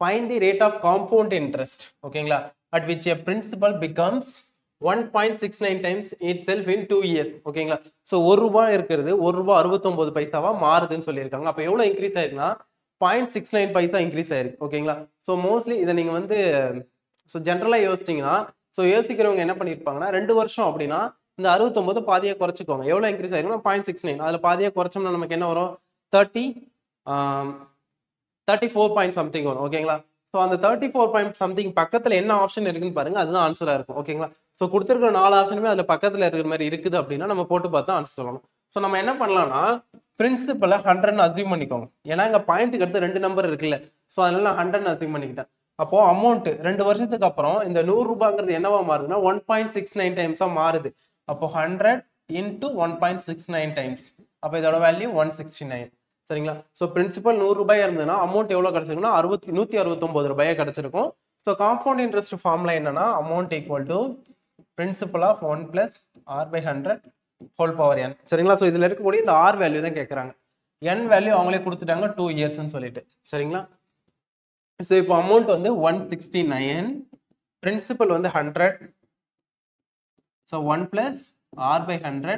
find the rate of compound interest ஓகேங்களா at which a principal becomes 1.69 times itself in 2 years ஓகேங்களா so 1 ரூபாய் இருக்குது 1 ரூபாய் 69 பைசாவா மாறுதுன்னு சொல்லியிருக்காங்க அப்ப எவ்வளவு இன்க்ரீஸ் ஆயிருக்குன்னா 0.69 பைசா இன்க்ரீஸ் ஆயிருக்கு ஓகேங்களா சோ மோஸ்ட்லி இதை நீங்க வந்து சோ ஜெனரலா யோசிச்சீங்கன்னா சோ யோசிக்கிறவங்க என்ன பண்ணிருப்பாங்கன்னா 2 வருஷம் அப்படின்னா இந்த 69 பாதியா குறைச்சுக்கோங்க எவ்வளவு இன்க்ரீஸ் ஆயிருக்குன்னா 0.69 அதுல பாதியா குறைச்சோம்னா நமக்கு என்ன வரும் 34 பாயிண்ட் சம்திங் வரும் ஓகேங்களா ஸோ அந்த 34 பாயிண்ட் சம்திங் பக்கத்துல என்ன ஆப்ஷன் இருக்குன்னு பாருங்க அதுதான் ஆன்சரா இருக்கும் ஓகேங்களா ஸோ கொடுத்துருக்கிற 4 ஆப்ஷனுமே அதுல பக்கத்துல இருக்கிற மாதிரி இருக்குது அப்படின்னா நம்ம போட்டு பார்த்தா ஆன்சர் சொல்லணும் ஸோ நம்ம என்ன பண்ணலாம்னா பிரின்சிபலை 100 அசியூம் பண்ணிக்கோங்க ஏன்னா இங்க பாயிண்ட்டுக்கு அடுத்து 2 நம்பர் இருக்குல்ல ஸோ அதனால நான் 100 அசியூம் பண்ணிக்கிட்டேன் அப்போ அமௌண்ட் 2 வருஷத்துக்கு அப்புறம் இந்த 100 ரூபாங்கிறது என்னவா மாறுதுன்னா 1.69 டைம்ஸா மாறுது அப்போ 100 into 1.69 டைம்ஸ் அப்போ இதோட வேல்யூ 169 சரிங்களா சோ பிரின்சிபல் 100 ரூபாய் இருந்ததுன்னா அமௌண்ட் எவ்வளவு கிடைச்சிருக்குன்னா 169 ரூபாயா கிடைச்சிருக்கும் சோ காம்பவுண்ட் இன்ட்ரெஸ்ட் ஃபார்முலா என்னன்னா amount equal to principal of 1 plus r by 100 whole power n சரிங்களா சோ இதுல இருக்கக்கூடிய இந்த r வேல்யூ தான் கேக்குறாங்க n வேல்யூ அவங்களே கொடுத்துட்டாங்க 2 இயர்ஸ்னு சொல்லிட்டு சரிங்களா சோ இப்போ அமௌண்ட் வந்து 169 பிரின்சிபல் வந்து 100 so 1 plus r by 100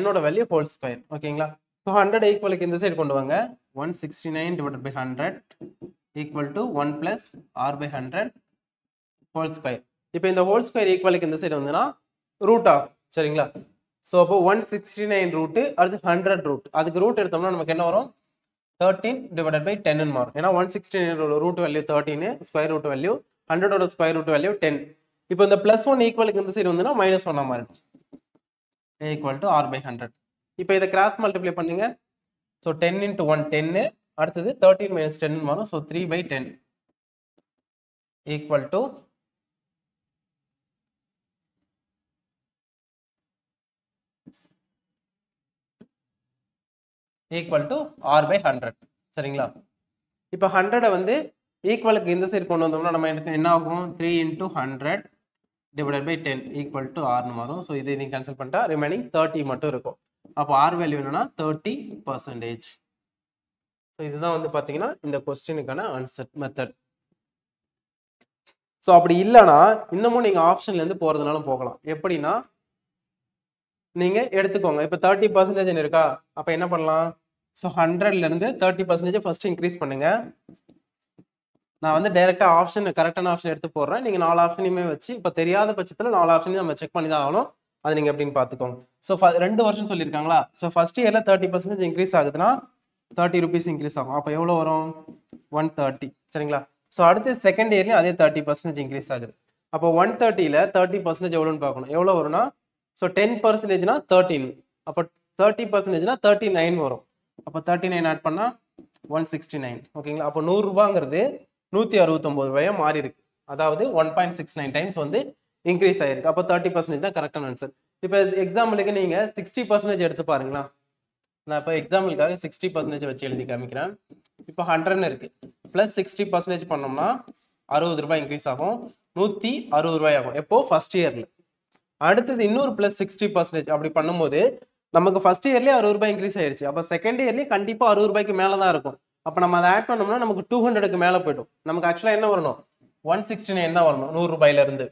n ஓட வேல்யூ ஹோல் ஸ்கொயர் ஓகேங்களா So 100 ஈக்குவலுக்கு இந்த சைடு கொண்டு வாங்க 169 divided by 100 equal to 1 plus r by 100 whole square. இப்போ இந்த ஹோல் ஸ்கொயர் ஈக்குவலுக்கு இந்த சைடு வந்துனா ரூட் ஆகும் சரிங்களா சோ அப்போ 169 ரூட் அடுத்து 100 ரூட் அதுக்கு ரூட் எடுத்தோம்னா நமக்கு என்ன வரும் 13 divided by 10 ன்னு மாறும் ஏன்னா 169 root value 13 square root value 100 ஓட ஸ்கொயர் ரூட் வேல்யூ 10 இப்போ இந்த +1 ஈக்குவலுக்கு இந்த சைடு வந்துனா -1 ஆ மாறும் equal to r by 100 இப்போ இத கிராஸ் மல்டிப்ளை பண்ணுங்க சோ 10 into 1 10 அடுத்து 13 minus 10 வரும் so 3 by 10 equal to r by 100 சரிங்களா இப்போ 100 வந்து ஈக்குவலுக்கு இந்த சைடு கொண்டு வந்தோம்னா நம்ம என்ன ஆகும் 3 into 100 divided by 10 equal to r னு வரும் சோ இதை நீங்க கேன்சல் பண்ணிட்டா ரிமைனிங் 30 மட்டும் இருக்கும் அப்போ r வேல்யூ என்னன்னா 30%. ஸோ இதுதான் வந்து பாத்தீங்கன்னா இந்த கொஸ்டினுக்கான ஆன்சர் மெத்தட். ஸோ அப்படி இல்லைன்னா இன்னமும் நீங்க ஆப்ஷன்ல இருந்து போறதுனாலும் போகலாம். எப்படின்னா நீங்க எடுத்துக்கோங்க இப்போ 30% இருக்கா அப்ப என்ன பண்ணலாம் ஸோ 100ல இருந்து 30% ஃபர்ஸ்ட் இன்க்ரீஸ் பண்ணுங்க. நான் வந்து டைரக்டா ஆப்ஷன் கரெக்டான ஆப்ஷன் எடுத்து போடுறேன். நீங்க 4 ஆப்ஷனையுமே வச்சு இப்போ தெரியாத பட்சத்துல 4 ஆப்ஷனையும் நம்ம செக் பண்ணி தான் ஆகணும். அது நீங்க எப்படின்னு பாத்துக்கோங்க. ஸோ 2 வருஷம் சொல்லியிருக்காங்களா ஸோ ஃபர்ஸ்ட் இயர்ல 30% இன்க்ரீஸ் ஆகுதுன்னா 30 rupees இன்க்ரீஸ் ஆகும். அப்போ எவ்வளோ வரும் 130 சரிங்களா. ஸோ அடுத்து செகண்ட் இயர்லயும் அதே 30% இன்க்ரீஸ் ஆகுது. அப்போ 130ல 30% எவ்வளோன்னு பார்க்கணும். எவ்வளோ வரும்னா ஸோ 10%னா 13 அப்போ 30%னா 39 வரும். அப்போ 39 ஆட் பண்ணா 169 ஓகேங்களா. அப்போ 100 ரூபாங்கிறது 169 ரூபாயா மாறி இருக்கு. அதாவது 1.69 டைம்ஸ் வந்து இன்க்ரீஸ் ஆயிருக்கு. அப்போ 30% தான் கரெக்டான ஆன்சர். இப்போ எக்ஸாம்பிளுக்கு நீங்க 60% எடுத்து பாருங்களா. நான் இப்போ எக்ஸாம்பிளுக்காக 60% வச்சு எழுதி காமிக்கிறேன். இப்போ 100 இருக்கு பிளஸ் 60% பண்ணோம்னா 60 ரூபாய் இன்க்ரீஸ் ஆகும் 160 ரூபாய் ஆகும். எப்போ ஃபர்ஸ்ட் இயர்ல. அடுத்தது இன்னொரு பிளஸ் 60% அப்படி பண்ணும்போது நமக்கு ஃபர்ஸ்ட் இயர்லயே 60 ரூபாய் இன்க்ரீஸ் ஆயிடுச்சு. அப்போ செகண்ட் இயர்லயே கண்டிப்பா 60 ரூபாய்க்கு மேல தான் இருக்கும். அப்போ நம்ம அதை ஆட் பண்ணோம்னா நமக்கு 200க்கு மேல போயிடும். நமக்கு ஆக்சுவலா என்ன வரணும் 169 தான் வரணும் 100 ரூபாயில இருந்து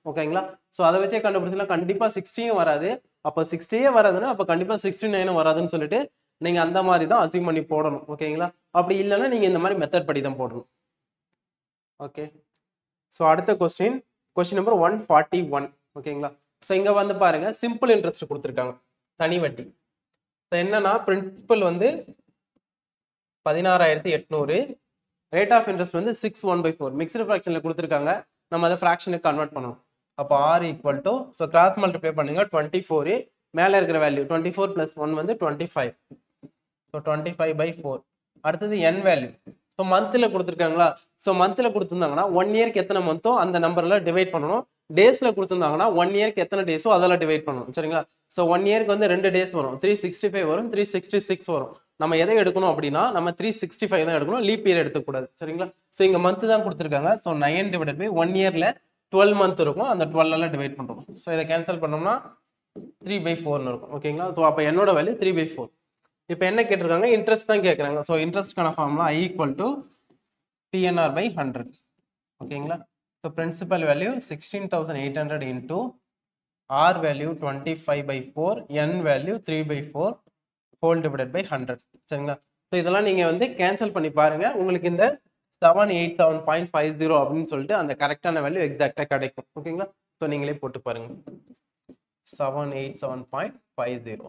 ஓகேங்களா. ஸோ அதை வச்சே கண்டுபிடிச்சலாம் கண்டிப்பா 60யும் வராது. அப்போ 60யே வராதுன்னா அப்போ கண்டிப்பா 69ம் வராதுன்னு சொல்லிட்டு நீங்க அந்த மாதிரி தான் அசியூம் பண்ணி போடணும் ஓகேங்களா. அப்படி இல்லைன்னா நீங்க இந்த மாதிரி மெத்தட் படி தான் போடணும். ஓகே ஸோ அடுத்த கொஸ்டின் நம்பர் 141 ஓகேங்களா. ஸோ இங்க வந்து பாருங்க சிம்பிள் இன்ட்ரெஸ்ட் கொடுத்துருக்காங்க தனி வட்டி. ஸோ என்னன்னா பிரின்சிபல் வந்து 16,800 ரேட் ஆஃப் இன்ட்ரெஸ்ட் வந்து 6/1/4 மிக்ஸ்டு ஃபிராக்ஷன்ல கொடுத்துருக்காங்க. நம்ம அதை ஃபிராக்ஷனுக்கு கன்வெர்ட் பண்ணணும். அப்போ r equal to so cross multiply பண்ணுங்க 24 மேல இருக்கிற வேல்யூ 24 + 1 வந்து 25 ஸோ 25/4 அடுத்தது n வேல்யூ ஸோ மந்த்ல கொடுத்துருக்காங்களா. ஸோ மந்த்ல கொடுத்துருந்தாங்கன்னா 1 இயர்க்கு எத்தனை மந்த்தோ அந்த நம்பர்ல டிவைட் பண்ணணும். டேஸ்ல கொடுத்துருந்தாங்கன்னா 1 இயர்க்கு எத்தனை டேஸோ அதெல்லாம் டிவைட் பண்ணணும் சரிங்களா. ஸோ 1 இயர்க்கு வந்து 2 டேஸ் வரும் 365 வரும் 366 வரும். நம்ம எதை எடுக்கணும் அப்படின்னா நம்ம 365 தான் எடுக்கணும். லீப் இயர் எடுக்கக்கூடாது சரிங்களா. ஸோ இங்க மந்த் தான் கொடுத்துருக்காங்க. ஸோ 9 டிவைடட் பை 1 இயர்ல 12 மந்த் இருக்கும். அந்த 12 டிவைட் பண்றோம். ஸோ இதை கேன்சல் பண்ணோம்னா 3/4 இருக்கும் ஓகேங்களா. ஸோ அப்போ என்னோட வேல்யூ 3/4. இப்போ என்ன கேட்டிருக்காங்க இன்ட்ரெஸ்ட் தான் கேட்கறாங்க. ஸோ இன்ட்ரெஸ்ட்கான formula I equal to PNR by 100. ஓகேங்களா? So principal value 16,800 into R value 25/4, N value 3/4 whole divided by 100. சரிங்களா? ஸோ இதெல்லாம் நீங்க வந்து கேன்சல் பண்ணி பாருங்க. உங்களுக்கு இந்த 787.50 அப்படின்னு சொல்லிட்டு அந்த கரெக்டான வேல்யூ எக்ஸாக்டா கிடைக்கும். ஓகேங்களா? ஸோ நீங்களே போட்டு பாருங்க. 787.50.